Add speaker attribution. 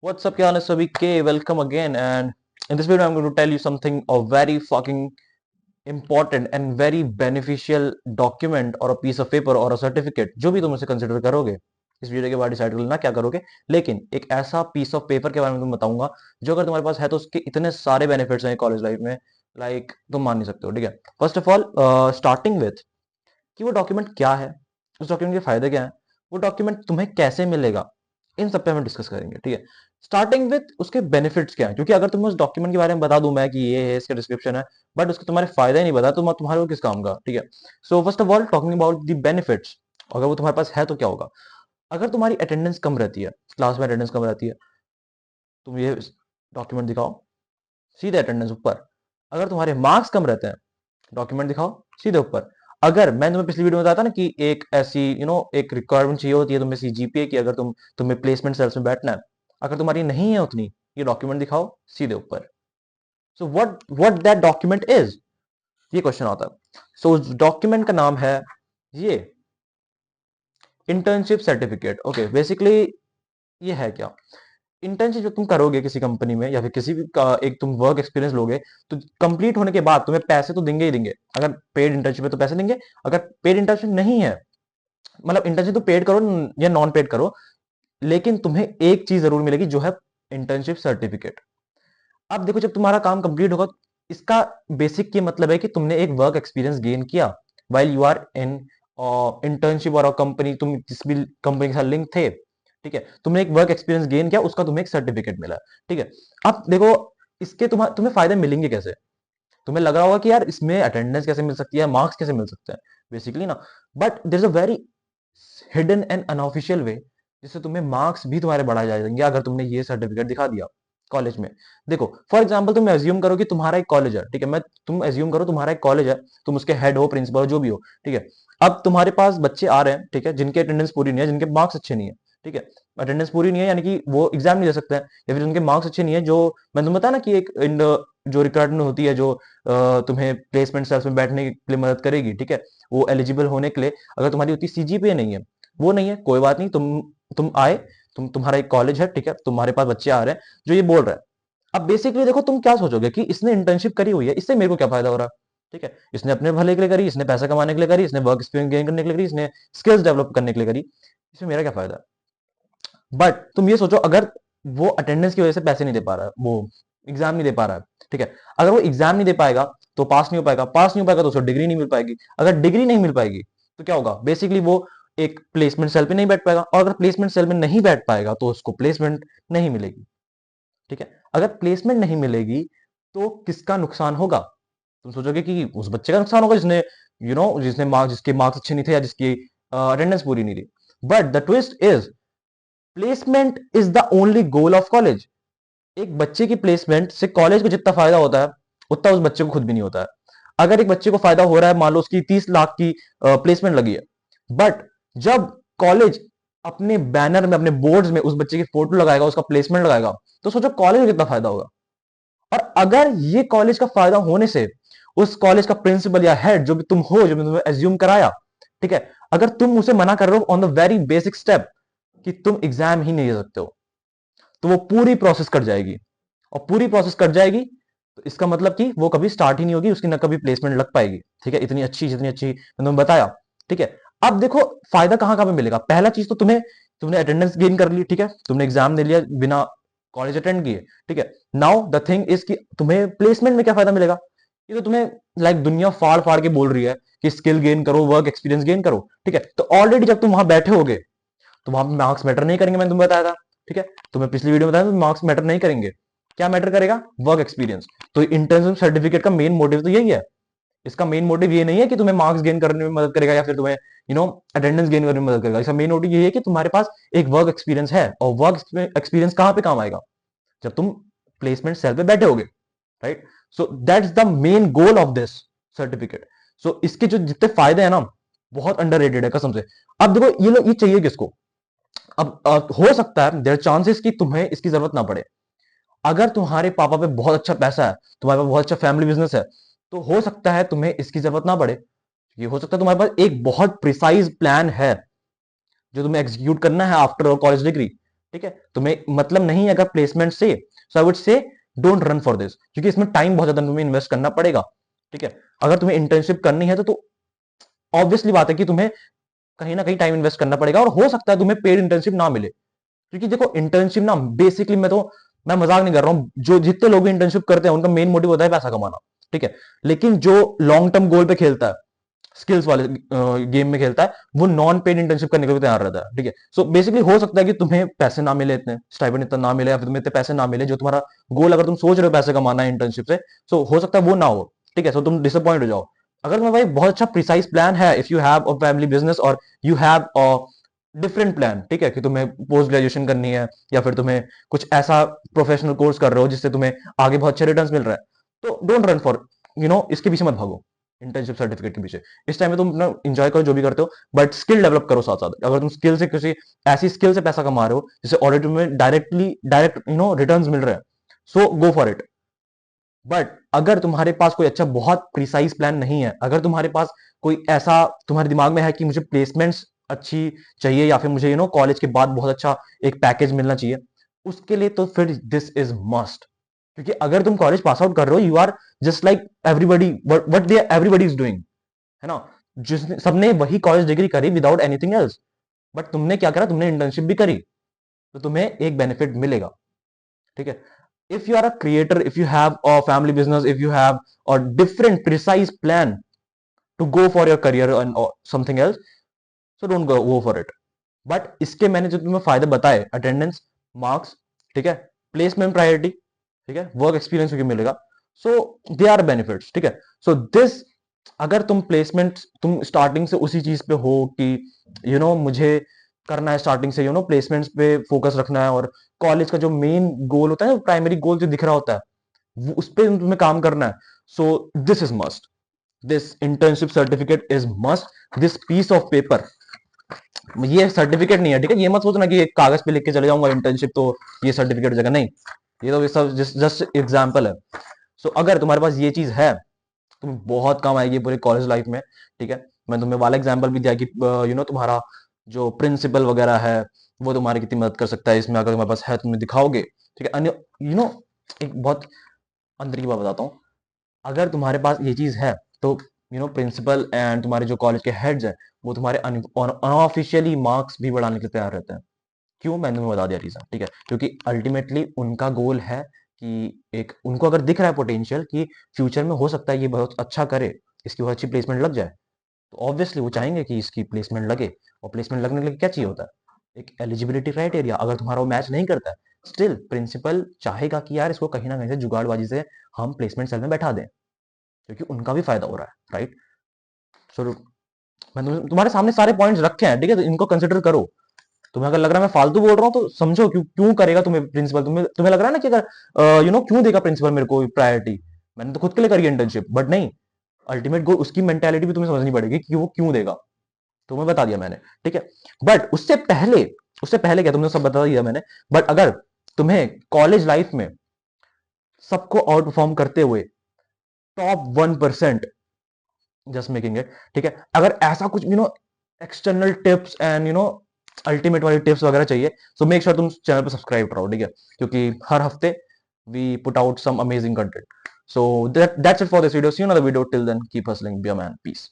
Speaker 1: What's up, Kiana Sabike? Welcome again. And in this video, I'm going to tell you something a very fucking important and very beneficial document or a piece of paper or a certificate जो भी तुम उसे consider करोगे इस video के बाद decide कर लेना क्या करोगे। लेकिन एक ऐसा पीस ऑफ पेपर के बारे में तुम बताऊंगा जो अगर तुम्हारे पास है तो उसके इतने सारे बेनिफिट्स हैं कॉलेज लाइफ में, लाइक तुम मान नहीं सकते हो। ठीक है, first of all starting with कि वो डॉक्यूमेंट क्या है, उस डॉक्यूमेंट के फायदे क्या है, वो डॉक्यूमेंट तुम्हें कैसे मिलेगा, इन सब पे हम डिस्कस करेंगे। ठीक है, स्टार्टिंग विथ उसके बेनिफिट्स क्या है, क्योंकि अगर तुम्हें उस डॉक्यूमेंट के बारे में बता दूं मैं कि ये है, इसका डिस्क्रिप्शन है, बट उसके तुम्हारे फायदा ही नहीं बता तो तुम्हारे वो किस काम का। ठीक है, so first of all talking about the benefits, अगर वो तुम्हारे पास है तो क्या होगा। अगर तुम्हारी अटेंडेंस कम रहती है, क्लास में अटेंडेंस कम रहती है, तुम ये डॉक्यूमेंट दिखाओ, सीधे अटेंडेंस ऊपर। अगर तुम्हारे मार्क्स कम रहते हैं, डॉक्यूमेंट दिखाओ, सीधे ऊपर। अगर मैं तुम्हें पिछली वीडियो में बताया था ना कि एक ऐसी एक रिक्वायरमेंट चाहिए होती है तुम्हें सीजीपीए की, अगर तुम्हें प्लेसमेंट सेल्स में बैठना है, अगर तुम्हारी नहीं है उतनी, ये डॉक्यूमेंट दिखाओ, सीधे ऊपर। So what that document is, ये क्वेश्चन आता है। सो उस डॉक्यूमेंट का नाम है ये इंटर्नशिप सर्टिफिकेट। ओके, बेसिकली ये है क्या, इंटर्नशिप जब तुम करोगे किसी कंपनी में या फिर किसी भी का एक तुम वर्क एक्सपीरियंस लोगे, तो कंप्लीट होने के बाद तुम्हें पैसे तो देंगे ही देंगे। अगर पेड इंटर्नशिप है तो पैसे देंगे, अगर पेड इंटर्नशिप नहीं है, मतलब इंटर्नशिप तो पेड करो या नॉन पेड करो, लेकिन तुम्हें एक चीज जरूर मिलेगी जो है इंटर्नशिप सर्टिफिकेट। अब देखो, जब तुम्हारा काम कंप्लीट होगा, इसका बेसिक ये मतलब है कि तुमने एक वर्क एक्सपीरियंस गेन किया while you are in internship और कंपनी, तुम जिस भी कंपनी के साथ लिंक थे। ठीक है, तुमने एक वर्क एक्सपीरियंस गेन किया, उसका तुम्हें एक सर्टिफिकेट मिला। ठीक है, अब देखो इसके तुम्हें फायदे मिलेंगे कैसे। तुम्हें लग रहा होगा कि यार इसमें अटेंडेंस कैसे मिल सकती है, मार्क्स कैसे मिल सकते हैं, बेसिकली ना। But there is a very hidden and unofficial way जिससे तुम्हें मार्क्स भी तुम्हारे बढ़ाए जाएंगे अगर तुमने ये सर्टिफिकेट दिखा दिया कॉलेज में। देखो फॉर एग्जांपल तुम एज्यूम करो कि तुम्हारा एक कॉलेज है। ठीक है, मैं तुम एज्यूम करो तुम्हारा एक कॉलेज है, तुम उसके हेड हो, प्रिंसिपल हो, जो भी हो। ठीक है, अब तुम्हारे पास बच्चे आ रहे हैं, ठीक है, जिनके अटेंडेंस पूरी नहीं है, जिनके मार्क्स अच्छे नहीं है। ठीक है, अटेंडेंस पूरी नहीं है यानी कि वो एग्जाम नहीं दे सकते हैं, या फिर उनके मार्क्स अच्छे नहीं है, जो मैं तुम्हें बताया ना कि एक जो रिक्वायरमेंट होती है जो तुम्हें प्लेसमेंट सेल्स में बैठने के लिए मदद करेगी। ठीक है, वो एलिजिबल होने के लिए अगर तुम्हारी उतनी सीजीपीए नहीं है, वो नहीं है, कोई बात नहीं, तुम आए, तुम्हारा एक कॉलेज है, ठीक है, तुम्हारे पास बच्चे आ रहे हैं जो ये बोल रहे हैं। अब बेसिकली देखो तुम क्या सोचोगे कि इसने इंटर्नशिप करी हुई है, इससे मेरे को क्या फायदा हो रहा है। ठीक है, इसने अपने भले के लिए करी, इसने पैसा कमाने के लिए करी, इसने वर्क एक्सपीरियंस गेन करने के लिए करी, इसने स्किल्स डेवलप करने के लिए करी, इसमें मेरा क्या फायदा है। बट तुम ये सोचो, अगर वो अटेंडेंस की वजह से पैसे नहीं दे पा रहा है, वो एग्जाम नहीं दे पा रहा है, ठीक है, अगर वो एग्जाम नहीं दे पाएगा तो पास नहीं हो पाएगा, पास नहीं हो पाएगा तो उसको डिग्री नहीं मिल पाएगी, अगर डिग्री नहीं मिल पाएगी तो क्या होगा, बेसिकली वो एक प्लेसमेंट सेल पे नहीं बैठ पाएगा, और अगर प्लेसमेंट सेल में नहीं बैठ पाएगा तो उसको प्लेसमेंट नहीं मिलेगी। ठीक है, अगर प्लेसमेंट नहीं मिलेगी तो किसका नुकसान होगा। तुम सोचोगे कि उस बच्चे का नुकसान होगा जिसने जिसने मार्क्स, जिसके मार्क्स अच्छे नहीं थे या जिसकी अटेंडेंस पूरी नहीं थी। But the twist is placement is the only goal of college. एक बच्चे की प्लेसमेंट से कॉलेज को जितना फायदा होता है उतना उस बच्चे को खुद भी नहीं होता है। अगर एक बच्चे को फायदा हो रहा है, मान लो उसकी 30 लाख की प्लेसमेंट लगी है, बट जब कॉलेज अपने बैनर में, अपने बोर्ड्स में उस बच्चे की फोटो लगाएगा, उसका प्लेसमेंट लगाएगा, तो सोचो कॉलेज को कितना फायदा होगा। और अगर ये कॉलेज का फायदा होने से उस कॉलेज का प्रिंसिपल या हेड जो भी तुम हो, जो भी तुम्हें एज्यूम कराया, ठीक है, अगर तुम उसे मना कर रहे हो on the very basic step कि तुम एग्जाम ही नहीं दे सकते हो, तो वो पूरी प्रोसेस कट जाएगी। और पूरी प्रोसेस कट जाएगी तो इसका मतलब कि वो कभी स्टार्ट ही नहीं होगी, उसकी ना कभी प्लेसमेंट लग पाएगी। ठीक है, इतनी अच्छी, जितनी अच्छी मैंने तुम्हें बताया। ठीक है, अब देखो फायदा कहां कहां पे मिलेगा। पहला चीज तो तुमने अटेंडेंस गेन कर ली, ठीक है, तुमने एग्जाम दे लिया बिना कॉलेज अटेंड किए। ठीक है, नाउ द थिंग इज कि तुम्हें प्लेसमेंट में क्या फायदा मिलेगा। ये तो तुम्हें लाइक दुनिया फाड़ फाड़ के बोल रही है कि स्किल गेन करो, वर्क एक्सपीरियंस गेन करो। ठीक है, तो ऑलरेडी जब तुम वहां बैठे होगे तो वहां पे मार्क्स मैटर नहीं करेंगे, मैंने तुम्हें बताया था। ठीक है, तुम्हें पिछली वीडियो में बताया, तो मार्क्स मैटर नहीं करेंगे, क्या मैटर करेगा, वर्क एक्सपीरियंस। तो इंटर्नशिप सर्टिफिकेट का मेन मोटिव तो यही है। इसका मेन मोटिव ये नहीं है कि तुम्हें मार्क्स गेन करने में मदद करेगा या फिर तुम्हें अटेंडेंस गेन करने में मदद करेगा। इसका मेन मोटिव ये है कि तुम्हारे पास एक वर्क एक्सपीरियंस है, और वर्क एक्सपीरियंस कहां पे काम आएगा, जब तुम प्लेसमेंट सेल पे बैठे होगे, right. So that's the main goal of this certificate. So इसके जो जितने फायदे हैं ना, बहुत अंडररेटेड है कसम से। अब देखो ये लोग, ये चाहिए किसको। अब हो सकता है देयर चांसेस कि तुम्हें इसकी जरूरत ना पड़े। अगर तुम्हारे पापा पे बहुत अच्छा पैसा है, तुम्हारे पास बहुत अच्छा फैमिली बिजनेस है, तो हो सकता है तुम्हें इसकी जरूरत ना पड़े। ये हो सकता है तुम्हारे पास एक बहुत प्रिसाइज प्लान है जो तुम्हें एग्जीक्यूट करना है आफ्टर कॉलेज डिग्री। ठीक है, तुम्हें मतलब नहीं है अगर प्लेसमेंट से, so I would say don't run for this, क्योंकि इसमें टाइम बहुत ज्यादा तुम्हें इन्वेस्ट करना पड़ेगा। ठीक है, अगर तुम्हें इंटर्नशिप करनी है तो ऑब्वियसली बात है कि तुम्हें कहीं ना कहीं टाइम इन्वेस्ट करना पड़ेगा, और हो सकता है तुम्हें पेड इंटर्नशिप ना मिले, क्योंकि देखो इंटर्नशिप ना बेसिकली, मैं मजाक नहीं कर रहा हूं, जो जितने लोग इंटर्नशिप करते हैं उनका मेन मोटिव होता है पैसा कमाना। ठीक है, लेकिन जो लॉन्ग टर्म गोल पे खेलता है, स्किल्स वाले गेम में खेलता है, वो नॉन पेड इंटर्नशिप करने को भी तैयार रहता है। ठीक है, सो बेसिकली हो सकता है कि तुम्हें पैसे ना मिले, इतने स्टाइपेंड इतना ना मिले, या फिर तुम्हें इतने पैसे ना मिले जो तुम्हारा गोल, अगर तुम सोच रहे हो पैसे कमाना है इंटर्नशिप से, सो हो सकता है वो ना हो। ठीक है, सो तुम डिसअपॉइंट हो जाओ। अगर तुम्हें भाई बहुत अच्छा प्रिसाइज प्लान है, if you have a family business और you have a different plan, ठीक है, कि तुम्हें पोस्ट ग्रेजुएशन करनी है, या फिर तुम्हें कुछ ऐसा प्रोफेशनल कोर्स कर रहे हो जिससे तुम्हें आगे बहुत अच्छे रिटर्न्स मिल रहा है, तो डोंट रन फॉर, इसके पीछे मत भागो, इंटर्नशिप सर्टिफिकेट के पीछे। इस टाइम में तुम अपना एंजॉय करो जो भी करते हो, बट स्किल डेवलप करो साथ साथ। अगर तुम स्किल से किसी ऐसी स्किल से पैसा कमा रहे हो जिससे ऑलरेडी तुम्हें डायरेक्ट रिटर्न्स मिल रहे हैं, सो गो फॉर इट। बट अगर तुम्हारे पास कोई अच्छा बहुत प्रिसाइज प्लान नहीं है, अगर तुम्हारे पास कोई ऐसा तुम्हारे दिमाग में है कि मुझे प्लेसमेंट्स अच्छी चाहिए, या फिर मुझे कॉलेज के बाद बहुत अच्छा एक पैकेज मिलना चाहिए, उसके लिए तो फिर दिस इज मस्ट। क्योंकि अगर तुम कॉलेज पास आउट कर रहे हो, you are just like everybody, what they everybody is doing, है ना, जिसने सबने वही कॉलेज डिग्री करी विदाउट एनीथिंग एल्स, बट तुमने क्या करा, तुमने इंटर्नशिप भी करी, तो तुम्हें एक बेनिफिट मिलेगा। ठीक है, if you are a creator, if you have a family business, if you have a different precise plan to go for your career and or something else, so don't go for it. But इसके मैंने जो तुम्हें फायदे बताए, attendance, marks, ठीक है, placement priority, ठीक है, वर्क एक्सपीरियंस भी मिलेगा, सो दे आर बेनिफिट्स। ठीक है, सो दिस, अगर तुम प्लेसमेंट, तुम स्टार्टिंग से उसी चीज पे हो कि मुझे करना है स्टार्टिंग से, प्लेसमेंट्स पे फोकस रखना है, और कॉलेज का जो मेन गोल होता है, प्राइमरी गोल जो दिख रहा होता है, वो उस पे तुम्हें काम करना है, so this is must, this internship certificate is must, this piece of paper, ये सर्टिफिकेट नहीं है। ठीक है, ये मत सोचना कि एक कागज पे लिख के चले जाऊंगा इंटर्नशिप तो ये सर्टिफिकेट जगह, नहीं, ये तो सब जस्ट एग्जाम्पल है। सो अगर तुम्हारे पास ये चीज है, तुम्हें बहुत काम आएगी पूरे कॉलेज लाइफ में। ठीक है, मैं तुम्हें वाला एग्जाम्पल भी दिया कि तुम्हारा जो प्रिंसिपल वगैरह है, वो तुम्हारी कितनी मदद कर सकता है इसमें, अगर तुम्हारे पास है, तुम्हें दिखाओगे। ठीक है, अन्य एक बहुत अंदर की बात बताता हूँ, अगर तुम्हारे पास ये चीज है, तो प्रिंसिपल एंड तुम्हारे जो कॉलेज के हेड्स हैं, वो तुम्हारे अनऑफिशियली मार्क्स भी बढ़ाने के लिए तैयार रहते हैं। क्यों, मैंने तुम्हें बता दिया रीजन। ठीक है, क्योंकि अल्टीमेटली उनका गोल है कि एक उनको अगर दिख रहा है पोटेंशियल कि फ्यूचर में हो सकता है ये बहुत अच्छा करे, इसकी बहुत अच्छी प्लेसमेंट लग जाए, तो ऑब्वियसली वो चाहेंगे कि इसकी प्लेसमेंट लगे। और प्लेसमेंट लगने के लिए क्या चाहिए होता है, एक एलिजिबिलिटी क्राइटेरिया। अगर तुम्हारा वो मैच नहीं करता है, स्टिल प्रिंसिपल चाहेगा कि यार इसको कहीं ना कहीं से जुगाड़बाजी से हम प्लेसमेंट सेल में बैठा दें, क्योंकि उनका भी फायदा हो रहा है, राइट। सो मैं तुम्हारे सामने सारे पॉइंट्स रखे हैं, ठीक है, तो इनको कंसिडर करो। तुम्हें अगर लग रहा है मैं फालतू बोल रहा हूँ, तो समझो क्यों क्यों करेगा तुम्हें प्रिंसिपल, तुम्हें लग रहा है ना कि अगर क्यों देगा प्रिंसिपल मेरे को प्रायोरिटी, मैंने तो खुद के लिए करी इंटर्नशिप, बट नहीं, अल्टीमेट गोल, उसकी मेंटेलिटी भी तुम्हें समझनी पड़ेगी कि वो क्यों देगा। तो मैं बता दिया मैंने, ठीक है। बट उससे पहले क्या, तुमने सब बता दिया मैंने, बट अगर तुम्हें कॉलेज लाइफ में सबको आउट परफॉर्म करते हुए टॉप 1% जस्ट मेकिंग इट, ठीक है, अगर ऐसा कुछ एक्सटर्नल टिप्स एंड अल्टीमेट वाली टिप्स वगैरह चाहिए, सो मेक श्योर तुम चैनल पे सब्सक्राइब करो, ठीक है, क्योंकि हर हफ्ते we put out some amazing content. So that's it for this video, see you in other video, till then keep hustling, be a man, piece.